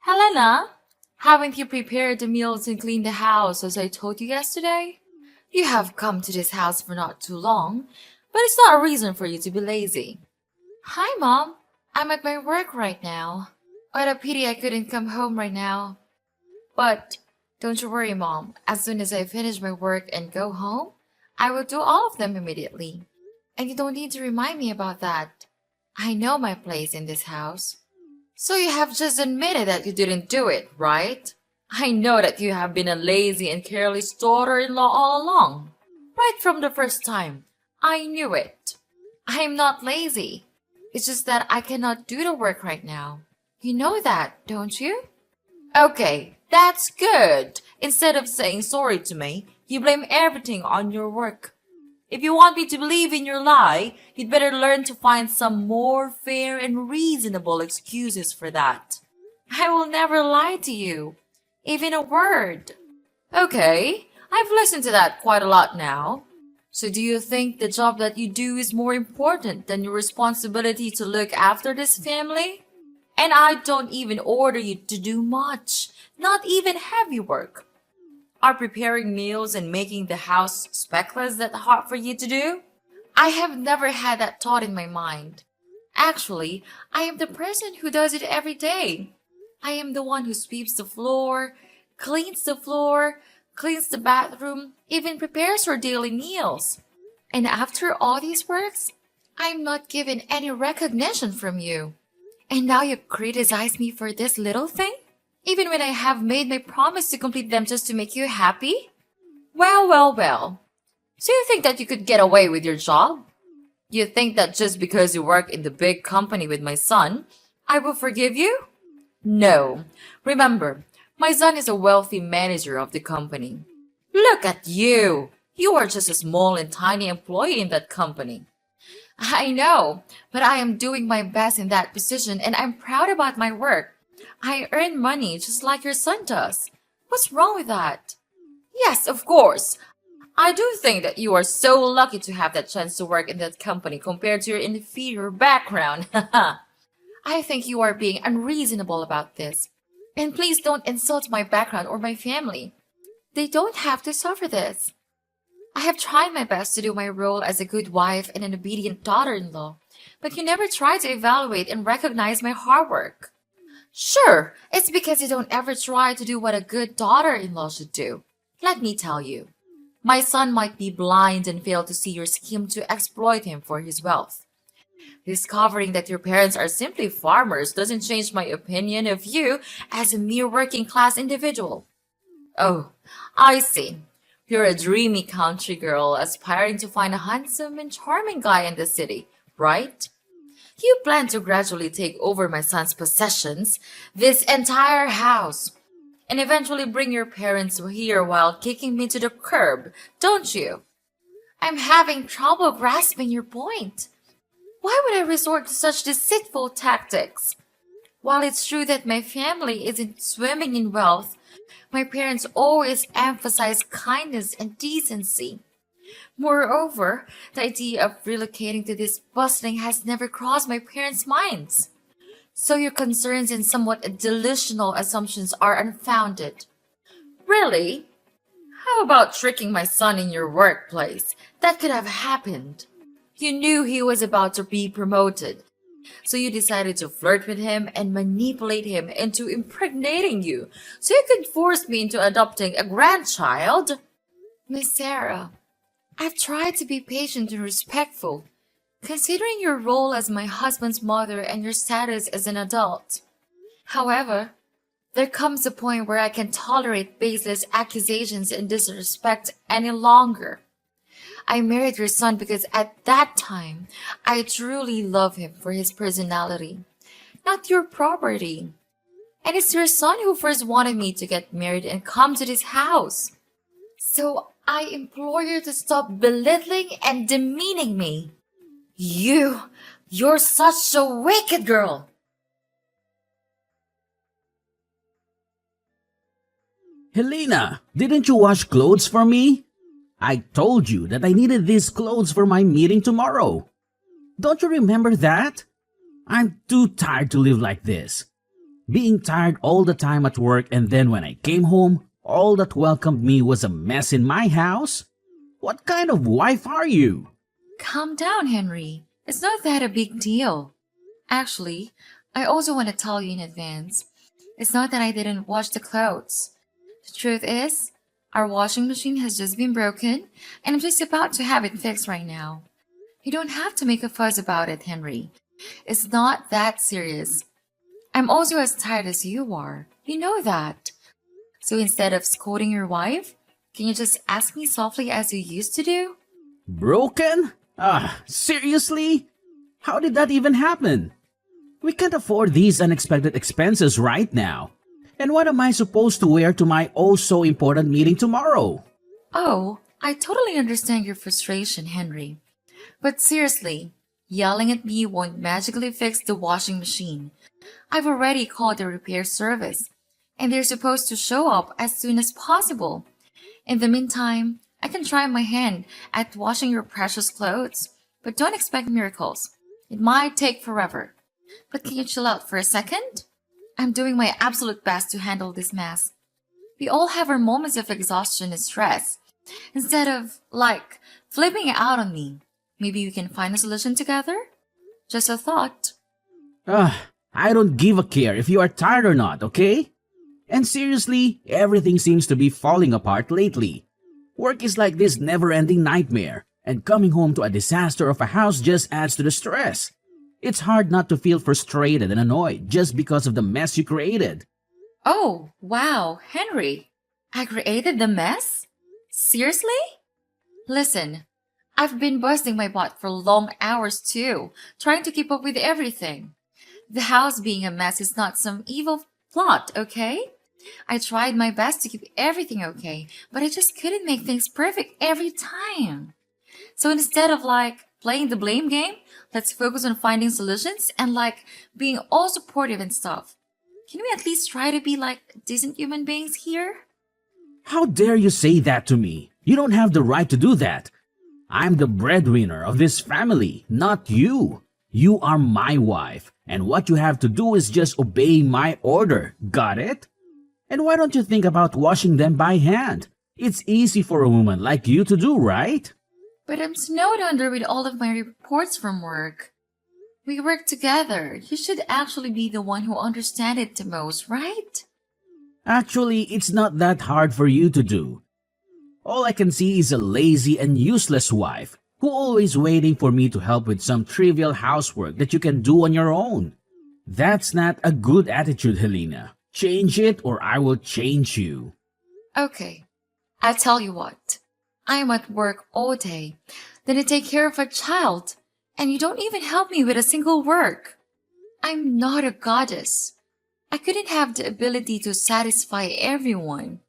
Helena, haven't you prepared the meals and cleaned the house as I told you yesterday? You have come to this house for not too long, but it's not a reason for you to be lazy. Hi, Mom. I'm at my work right now. What a pity I couldn't come home right now. But don't you worry, Mom. As soon as I finish my work and go home, I will do all of them immediately. And you don't need to remind me about that. I know my place in this house. So you have just admitted that you didn't do it, right? I know that you have been a lazy and careless daughter-in-law all along. Right from the first time. I knew it. I am not lazy. It's just that I cannot do the work right now. You know that, don't you? Okay, that's good. Instead of saying sorry to me, you blame everything on your work. If you want me to believe in your lie, you'd better learn to find some more fair and reasonable excuses for that. I will never lie to you, even a word. Okay, I've listened to that quite a lot now. So do you think the job that you do is more important than your responsibility to look after this family? And I don't even order you to do much, not even heavy work. Are preparing meals and making the house speckless that hard for you to do? I have never had that thought in my mind. Actually, I am the person who does it every day. I am the one who sweeps the floor, cleans the bathroom, even prepares her daily meals. And after all these works, I am not given any recognition from you. And now you criticize me for this little thing? Even when I have made my promise to complete them just to make you happy? Well. So you think that you could get away with your job? You think that just because you work in the big company with my son, I will forgive you? No. Remember, my son is a wealthy manager of the company. Look at you! You are just a small and tiny employee in that company. I know, but I am doing my best in that position and I'm proud about my work. I earn money just like your son does. What's wrong with that? Yes, of course. I do think that you are so lucky to have that chance to work in that company compared to your inferior background. I think you are being unreasonable about this. And please don't insult my background or my family. They don't have to suffer this. I have tried my best to do my role as a good wife and an obedient daughter-in-law, but you never try to evaluate and recognize my hard work. Sure, it's because you don't ever try to do what a good daughter-in-law should do. Let me tell you, my son might be blind and fail to see your scheme to exploit him for his wealth. Discovering that your parents are simply farmers doesn't change my opinion of you as a mere working-class individual. Oh, I see. You're a dreamy country girl aspiring to find a handsome and charming guy in the city, right? You plan to gradually take over my son's possessions, this entire house, and eventually bring your parents here while kicking me to the curb, don't you? I'm having trouble grasping your point. Why would I resort to such deceitful tactics? While it's true that my family isn't swimming in wealth, my parents always emphasize kindness and decency. Moreover, the idea of relocating to this bustling has never crossed my parents' minds. So your concerns and somewhat delusional assumptions are unfounded. Really? How about tricking my son in your workplace? That could have happened. You knew he was about to be promoted, so you decided to flirt with him and manipulate him into impregnating you so you could force me into adopting a grandchild? Miss Sarah, I've tried to be patient and respectful, considering your role as my husband's mother and your status as an adult. However, there comes a point where I can tolerate baseless accusations and disrespect any longer. I married your son because at that time, I truly love him for his personality, not your property. And it's your son who first wanted me to get married and come to this house. So I implore you to stop belittling and demeaning me. You're such a wicked girl. Helena, didn't you wash clothes for me? I told you that I needed these clothes for my meeting tomorrow. Don't you remember that? I'm too tired to live like this. Being tired all the time at work, and then when I came home, all that welcomed me was a mess in my house? What kind of wife are you? Calm down, Henry. It's not that a big deal. Actually, I also want to tell you in advance. It's not that I didn't wash the clothes. The truth is, our washing machine has just been broken, and I'm just about to have it fixed right now. You don't have to make a fuss about it, Henry. It's not that serious. I'm also as tired as you are. You know that. So instead of scolding your wife, can you just ask me softly as you used to do? Broken? Seriously? How did that even happen? We can't afford these unexpected expenses right now. And what am I supposed to wear to my oh so important meeting tomorrow? Oh, I totally understand your frustration, Henry. But seriously, yelling at me won't magically fix the washing machine. I've already called the repair service, and they're supposed to show up as soon as possible. In the meantime, I can try my hand at washing your precious clothes, but don't expect miracles. It might take forever. But can you chill out for a second? I'm doing my absolute best to handle this mess. We all have our moments of exhaustion and stress. Instead of, flipping out on me, maybe we can find a solution together? Just a thought. I don't give a care if you are tired or not, okay? And seriously, everything seems to be falling apart lately. Work is like this never-ending nightmare, and coming home to a disaster of a house just adds to the stress. It's hard not to feel frustrated and annoyed just because of the mess you created. Oh, wow, Henry. I created the mess? Seriously? Listen, I've been busting my butt for long hours too, trying to keep up with everything. The house being a mess is not some evil plot, okay? I tried my best to keep everything okay, but I just couldn't make things perfect every time. So instead of playing the blame game, let's focus on finding solutions and being all supportive and stuff. Can we at least try to be decent human beings here? How dare you say that to me? You don't have the right to do that. I'm the breadwinner of this family, not you. You are my wife, and what you have to do is just obey my order. Got it? And why don't you think about washing them by hand? It's easy for a woman like you to do, right? But I'm snowed under with all of my reports from work. We work together. You should actually be the one who understands it the most, right? Actually, it's not that hard for you to do. All I can see is a lazy and useless wife who always waiting for me to help with some trivial housework that you can do on your own. That's not a good attitude, Helena. Change it or I will change you. Okay, I'll tell you what. I'm at work all day, then I take care of a child, and you don't even help me with a single work. I'm not a goddess. I couldn't have the ability to satisfy everyone.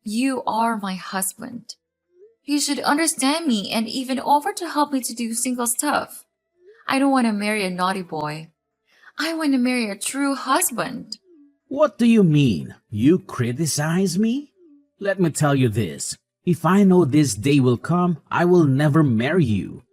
You are my husband. You should understand me and even offer to help me to do single stuff. I don't want to marry a naughty boy. I want to marry a true husband. What do you mean? You criticize me? Let me tell you this. If I know this day will come, I will never marry you.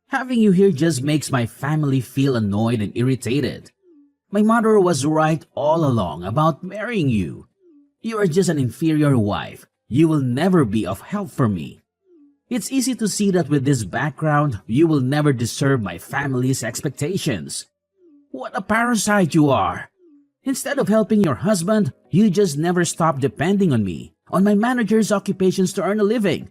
Having you here just makes my family feel annoyed and irritated. My mother was right all along about marrying you. You are just an inferior wife. You will never be of help for me. It's easy to see that with this background, you will never deserve my family's expectations. What a parasite you are! Instead of helping your husband, you just never stop depending on me, on my manager's occupations to earn a living.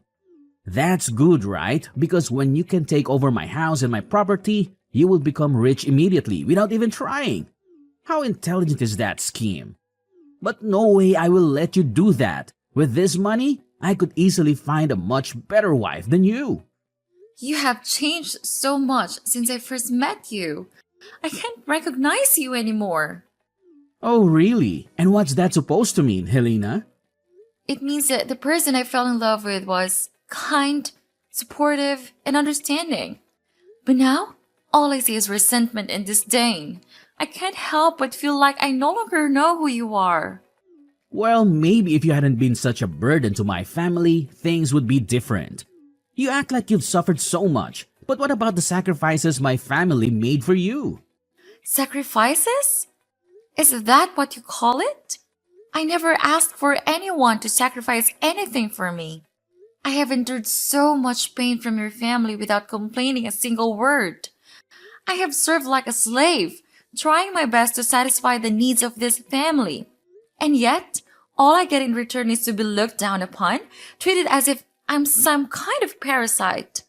That's good, right? Because when you can take over my house and my property, you will become rich immediately without even trying. How intelligent is that scheme? But no way I will let you do that. With this money, I could easily find a much better wife than you. You have changed so much since I first met you. I can't recognize you anymore. Oh, really? And what's that supposed to mean, Helena? It means that the person I fell in love with was kind, supportive, and understanding. But now, all I see is resentment and disdain. I can't help but feel like I no longer know who you are. Well, maybe if you hadn't been such a burden to my family, things would be different. You act like you've suffered so much, but what about the sacrifices my family made for you? Sacrifices? Is that what you call it? I never asked for anyone to sacrifice anything for me. I have endured so much pain from your family without complaining a single word. I have served like a slave, trying my best to satisfy the needs of this family. And yet, all I get in return is to be looked down upon, treated as if I'm some kind of parasite.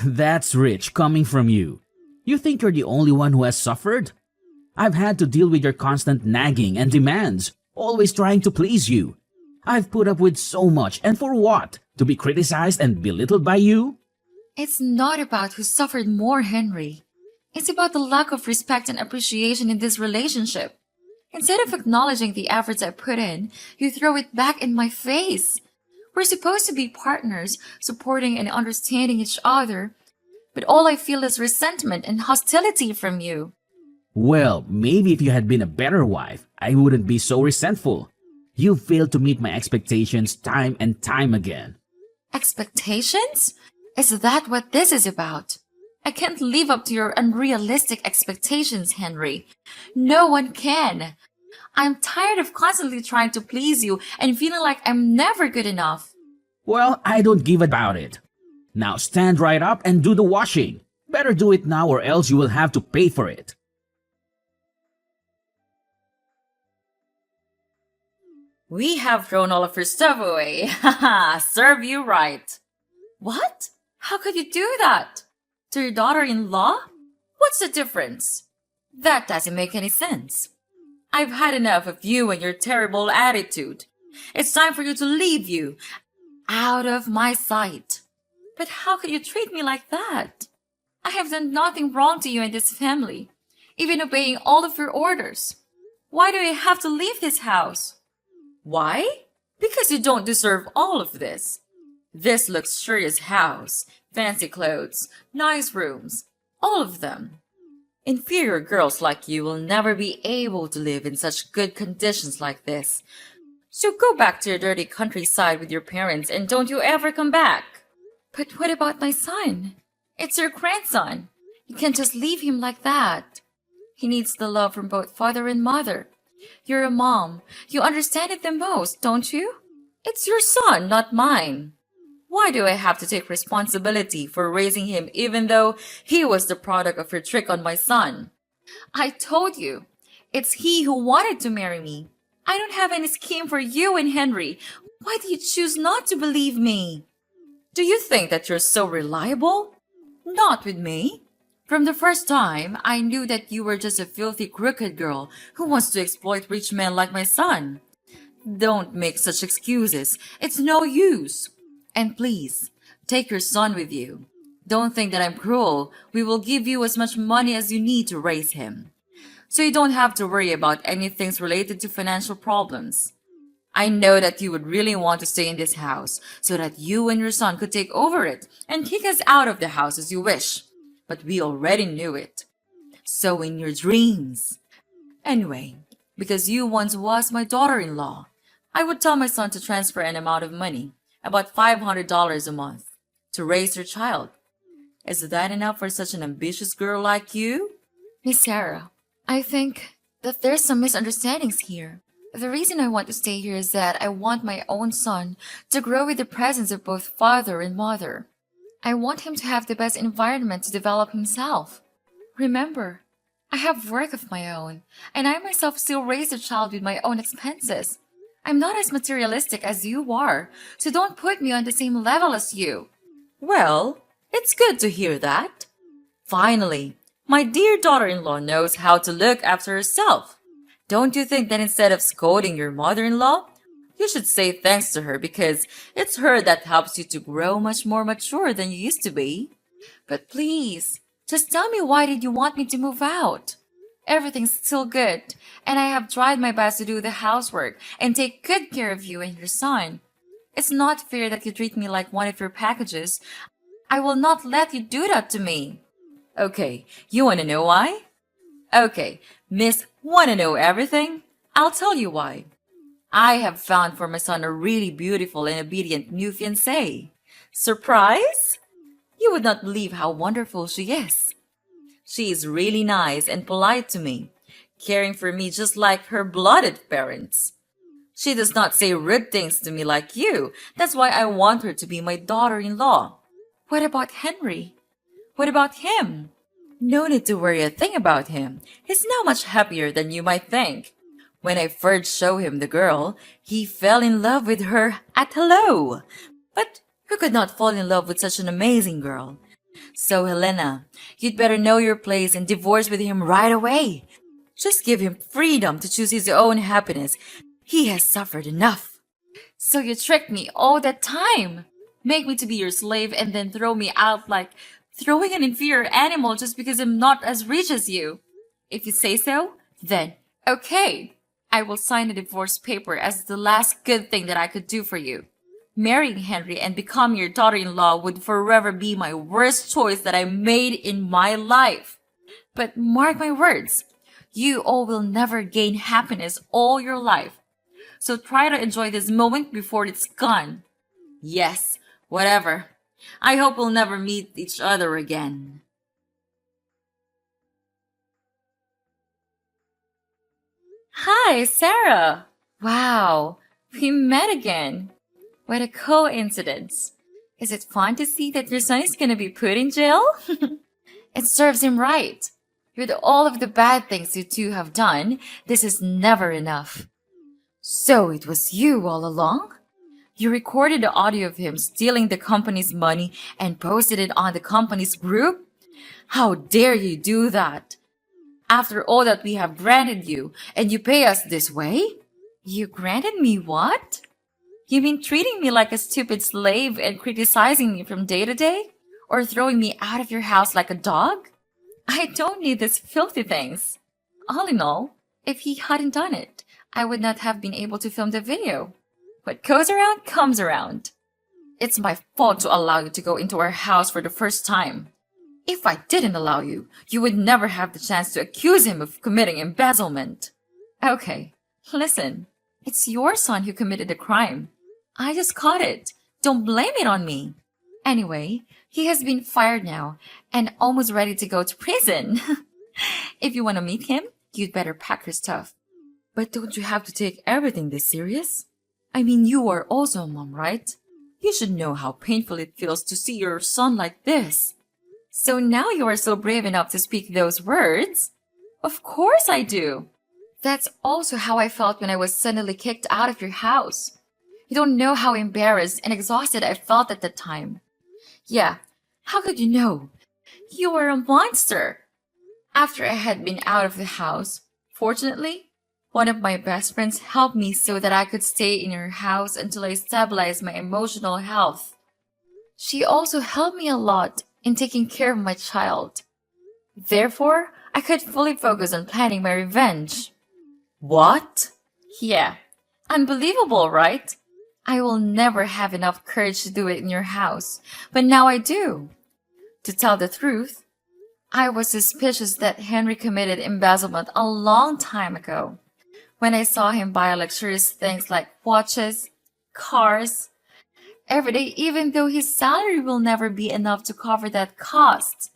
That's rich coming from you. You think you're the only one who has suffered? I've had to deal with your constant nagging and demands, always trying to please you. I've put up with so much, and for what? To be criticized and belittled by you? It's not about who suffered more, Henry. It's about the lack of respect and appreciation in this relationship. Instead of acknowledging the efforts I put in, you throw it back in my face. We're supposed to be partners, supporting and understanding each other, but all I feel is resentment and hostility from you. Well, maybe if you had been a better wife, I wouldn't be so resentful. You failed to meet my expectations time and time again. Expectations? Is that what this is about? I can't live up to your unrealistic expectations, Henry. No one can. I'm tired of constantly trying to please you and feeling like I'm never good enough. Well, I don't give about it. Now stand right up and do the washing. Better do it now or else you will have to pay for it. We have thrown all of your stuff away. Haha, serve you right. What? How could you do that? To your daughter-in-law? What's the difference? That doesn't make any sense. I've had enough of you and your terrible attitude. It's time for you to leave you. Out of my sight. But how could you treat me like that? I have done nothing wrong to you and this family, even obeying all of your orders. Why do I have to leave this house? Why? Because you don't deserve all of this. This luxurious house, fancy clothes, nice rooms, all of them. Inferior girls like you will never be able to live in such good conditions like this. So go back to your dirty countryside with your parents and don't you ever come back. But what about my son? It's your grandson. You can't just leave him like that. He needs the love from both father and mother. You're a mom. You understand it the most, don't you? It's your son, not mine. Why do I have to take responsibility for raising him even though he was the product of your trick on my son? I told you, it's he who wanted to marry me. I don't have any scheme for you and Henry. Why do you choose not to believe me? Do you think that you're so reliable? Not with me. From the first time, I knew that you were just a filthy, crooked girl who wants to exploit rich men like my son. Don't make such excuses. It's no use. And please, take your son with you. Don't think that I'm cruel. We will give you as much money as you need to raise him. So you don't have to worry about anything related to financial problems. I know that you would really want to stay in this house so that you and your son could take over it and kick us out of the house as you wish. But we already knew it. So in your dreams. Anyway, because you once was my daughter-in-law, I would tell my son to transfer an amount of money, about $500 a month, to raise your child. Is that enough for such an ambitious girl like you? Miss Sarah, I think that there's some misunderstandings here. The reason I want to stay here is that I want my own son to grow with the presence of both father and mother. I want him to have the best environment to develop himself. Remember, I have work of my own, and I myself still raise a child with my own expenses. I'm not as materialistic as you are, so don't put me on the same level as you. Well, it's good to hear that. Finally, my dear daughter-in-law knows how to look after herself. Don't you think that instead of scolding your mother-in-law, you should say thanks to her because it's her that helps you to grow much more mature than you used to be? But please, just tell me, why did you want me to move out? Everything's still good, and I have tried my best to do the housework and take good care of you and your son. It's not fair that you treat me like one of your packages. I will not let you do that to me. Okay, you want to know why? Okay, Miss Wanna Know Everything? I'll tell you why. I have found for my son a really beautiful and obedient new fiancée. Surprise? You would not believe how wonderful she is. She is really nice and polite to me, caring for me just like her blooded parents. She does not say rude things to me like you. That's why I want her to be my daughter-in-law. What about Henry? What about him? No need to worry a thing about him. He's now much happier than you might think. When I first showed him the girl, he fell in love with her at hello. But who could not fall in love with such an amazing girl? So, Helena, you'd better know your place and divorce with him right away. Just give him freedom to choose his own happiness. He has suffered enough. So you tricked me all that time. Make me to be your slave and then throw me out like throwing an inferior animal just because I'm not as rich as you. If you say so, then okay. I will sign a divorce paper as the last good thing that I could do for you. Marrying Henry and becoming your daughter-in-law would forever be my worst choice that I made in my life. But mark my words, you all will never gain happiness all your life. So try to enjoy this moment before it's gone. Yes, whatever. I hope we'll never meet each other again. Hi, Sarah. Wow, we met again. What a coincidence. Is it fun to see that your son is gonna be put in jail? It serves him right. With all of the bad things you two have done, this is never enough. So it was you all along? You recorded the audio of him stealing the company's money and posted it on the company's group? How dare you do that? After all that we have granted you, and you pay us this way? You granted me what? You mean treating me like a stupid slave and criticizing me from day to day? Or throwing me out of your house like a dog? I don't need these filthy things. All in all, if he hadn't done it, I would not have been able to film the video. What goes around comes around. It's my fault to allow you to go into our house for the first time. If I didn't allow you, you would never have the chance to accuse him of committing embezzlement. Okay, listen. It's your son who committed the crime. I just caught it. Don't blame it on me. Anyway, he has been fired now and almost ready to go to prison. If you want to meet him, you'd better pack your stuff. But don't you have to take everything this serious? I mean, you are also a mom, right? You should know how painful it feels to see your son like this. So now you are so brave enough to speak those words? Of course I do. That's also how I felt when I was suddenly kicked out of your house. You don't know how embarrassed and exhausted I felt at the time. Yeah, how could you know? You were a monster. After I had been out of the house, fortunately, one of my best friends helped me so that I could stay in her house until I stabilized my emotional health. She also helped me a lot in taking care of my child. Therefore, I could fully focus on planning my revenge. What? Yeah, unbelievable, right? I will never have enough courage to do it in your house, but now I do. To tell the truth, I was suspicious that Henry committed embezzlement a long time ago. When I saw him buy luxurious things like watches, cars, every day, even though his salary will never be enough to cover that cost.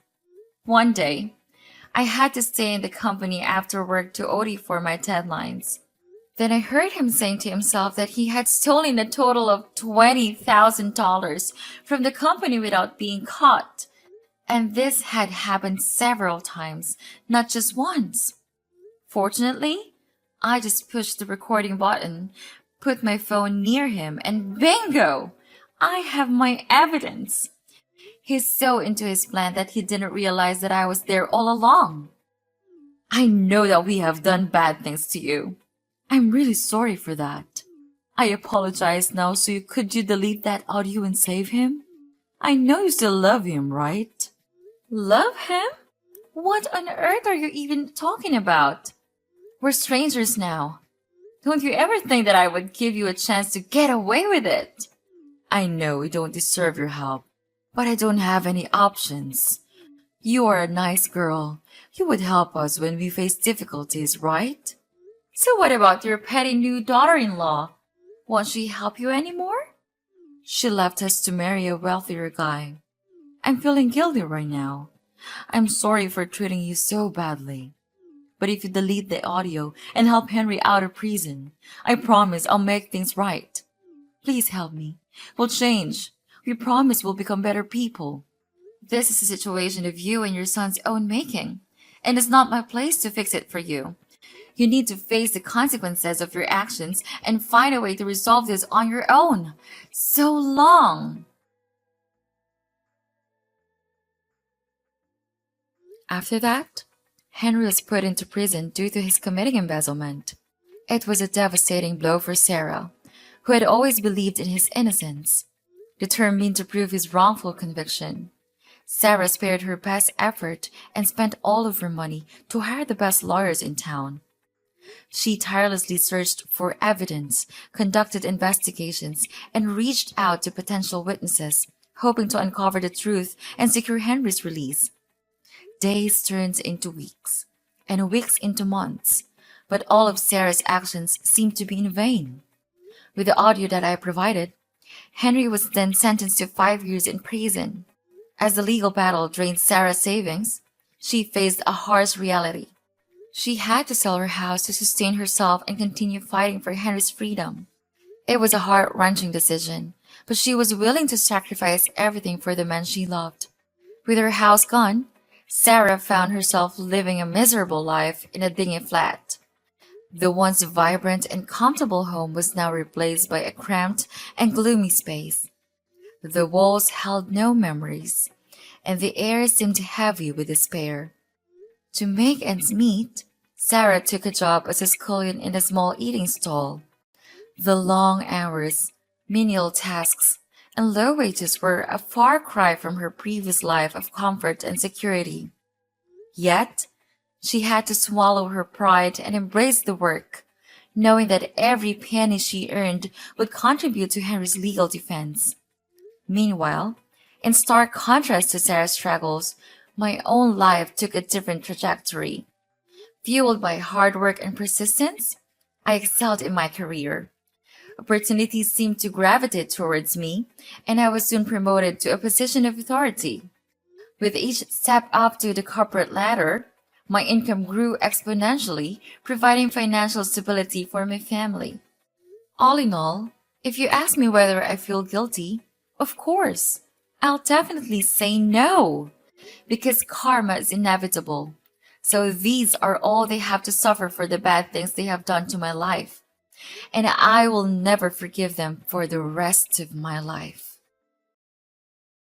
One day, I had to stay in the company after work to OT for my deadlines. Then I heard him saying to himself that he had stolen a total of $20,000 from the company without being caught. And this had happened several times, not just once. Fortunately, I just pushed the recording button, put my phone near him, and bingo! I have my evidence. He's so into his plan that he didn't realize that I was there all along. I know that we have done bad things to you. I'm really sorry for that. I apologize now, so could you delete that audio and save him? I know you still love him, right? Love him? What on earth are you even talking about? We're strangers now. Don't you ever think that I would give you a chance to get away with it? I know we don't deserve your help, but I don't have any options. You are a nice girl. You would help us when we face difficulties, right? So what about your petty new daughter-in-law? Won't she help you anymore? She left us to marry a wealthier guy. I'm feeling guilty right now. I'm sorry for treating you so badly. But if you delete the audio and help Henry out of prison, I promise I'll make things right. Please help me. We'll change. We promise we'll become better people. This is a situation of you and your son's own making, and it's not my place to fix it for you. You need to face the consequences of your actions and find a way to resolve this on your own. So long! After that, Henry was put into prison due to his committing embezzlement. It was a devastating blow for Sarah, who had always believed in his innocence, determined to prove his wrongful conviction. Sarah spared her best effort and spent all of her money to hire the best lawyers in town. She tirelessly searched for evidence, conducted investigations, and reached out to potential witnesses, hoping to uncover the truth and secure Henry's release. Days turned into weeks, and weeks into months, but all of Sarah's actions seemed to be in vain. With the audio that I provided, Henry was then sentenced to 5 years in prison. As the legal battle drained Sarah's savings, she faced a harsh reality. She had to sell her house to sustain herself and continue fighting for Henry's freedom. It was a heart-wrenching decision, but she was willing to sacrifice everything for the man she loved. With her house gone, Sarah found herself living a miserable life in a dingy flat. The once vibrant and comfortable home was now replaced by a cramped and gloomy space. The walls held no memories, and the air seemed heavy with despair. To make ends meet, Sarah took a job as a scullion in a small eating stall. The long hours, menial tasks, and low wages were a far cry from her previous life of comfort and security. Yet, she had to swallow her pride and embrace the work, knowing that every penny she earned would contribute to Henry's legal defense. Meanwhile, in stark contrast to Sarah's struggles, my own life took a different trajectory. Fueled by hard work and persistence, I excelled in my career. Opportunities seemed to gravitate towards me, and I was soon promoted to a position of authority. With each step up to the corporate ladder, my income grew exponentially, providing financial stability for my family. All in all, if you ask me whether I feel guilty, of course, I'll definitely say no, because karma is inevitable. So these are all they have to suffer for the bad things they have done to my life, and I will never forgive them for the rest of my life.